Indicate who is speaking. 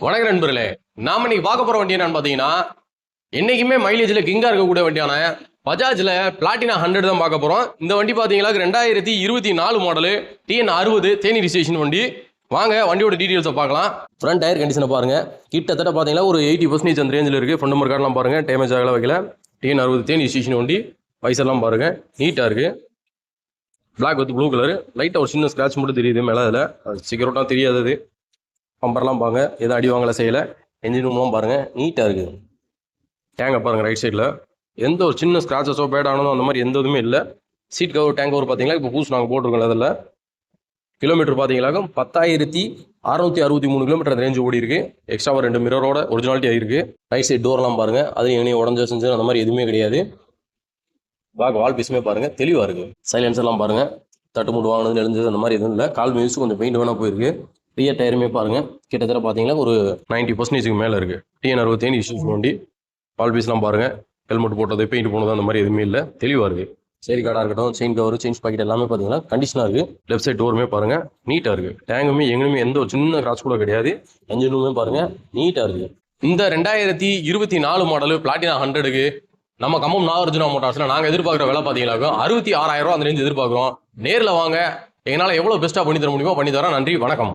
Speaker 1: வணக்கம் நண்பர்களே. நாம இன்னைக்கு பார்க்க போற வண்டி என்னன்னு பாத்தீங்கன்னா, என்னைக்குமே மைலேஜ்ல கிங்கா இருக்கக்கூடிய வண்டியான பஜாஜ்ல பிளாட்டினா 100 தான் பார்க்க போறோம். இந்த வண்டி பாத்தீங்கன்னா 2024 மாடலு TN60 தேனி ரிஜிஸ்ட்ரேஷன் வண்டி. வாங்க வண்டியோட டீடைல்ஸை பார்க்கலாம். ஃப்ரண்ட் டயர் கண்டிஷனை பாருங்க. கிட்டத்தட்ட பாத்தீங்கன்னா ஒரு 80% அந்த ரேஞ்சில் இருக்கு. ஃப்ரண்ட் நம்பர் கார்டெல்லாம் பாருங்க, டேமேஜ் ஆகல வைக்கல. TN60 தேனி ரிஜிஸ்ட்ரேஷன் வண்டி. வைசர்லாம் பாருங்க, நீட்டா இருக்கு. Black with blue colour. லைட்டா ஒரு சின்ன ஸ்கிராட்ச் மட்டும் தெரியுது மேலே. அதில் சீக்கிரட்டா தெரியாதது. பம்பர்லாம் பாருங்க, எதுவும் அடி வாங்கலை செய்யலை. என்ஜின் ரூம்லாம் பாருங்கள், நீட்டாக இருக்குது. டேங்கை பாருங்கள் ரைட் சைடில். எந்த ஒரு சின்ன ஸ்க்ராச்சஸோ பேட் ஆனதோ அந்த மாதிரி எந்த இதுவுமே இல்லை. சீட் கவர் டேங்க் கவர் பார்த்தீங்களா இப்போ புதுசு நாங்கள் போட்டிருக்கோம். அதில் கிலோமீட்டர் பார்த்தீங்கன்னாக்கா 10,663 கிலோமீட்டர் ரேஞ்சு ஓடி இருக்கு. எக்ஸ்ட்ரா 2 மிரரோட ஒரிஜினாலிட்டி ஆகிருக்கு. ரைட் சைட் டோர்லாம் பாருங்கள், அது எங்கேயும் உடஞ்ச செஞ்சு அந்த மாதிரி எதுவுமே கிடையாது. பேக் வால் பீஸுமே பாருங்கள் தெளிவாக இருக்குது. சைலன்ஸெல்லாம் பாருங்கள், தட்டுமுட்டு வாங்கினது எழுந்தது அந்த மாதிரி எதுவும் இல்லை. கால் மியூஸும் கொஞ்சம் பெயிண்ட் வேணால் போயிருக்கு. ரியர் டயருமே பாருங்க, கிட்டத்தட்ட பார்த்தீங்கன்னா ஒரு 90% மேலே இருக்குது. TN60 இஷ்யூஸ் வண்டி. பால் பீஸ்லாம் பாருங்க, ஹெல்மெட் போட்டது பெயிண்ட் போனது அந்த மாதிரி எதுவுமே இல்லை, தெளிவாக இருக்குது. சரி கார்டாக இருக்கட்டும், செயின் கவர் சேஞ்ச் பாக்கெட் எல்லாமே பார்த்தீங்கன்னா கண்டிஷனாக இருக்குது. லெஃப்ட் சைட் டோருமே பாருங்க நீட்டாக இருக்குது. டேங்குமே எங்கேயுமே எந்த ஒரு சின்ன கிராச் கூட கிடையாது. என்ஜினுமே பாருங்க நீட்டாக இருக்குது. இந்த 2024 மாடலு பிளாட்டினா 100க்கு நம்ம கம்பம் நாகார்ஜுனா மோட்டார்ஸ்ல நாங்கள் எதிர்பார்க்குற விலை பார்த்தீங்கன்னாக்கா 66,000 ரூபா அந்த ரேஞ்சு எதிர்பார்க்குறோம். நேரில் வாங்க, எங்களால் எவ்வளோ பெஸ்ட்டாக பண்ணி தர முடியுமோ பண்ணி தரோம். நன்றி, வணக்கம்.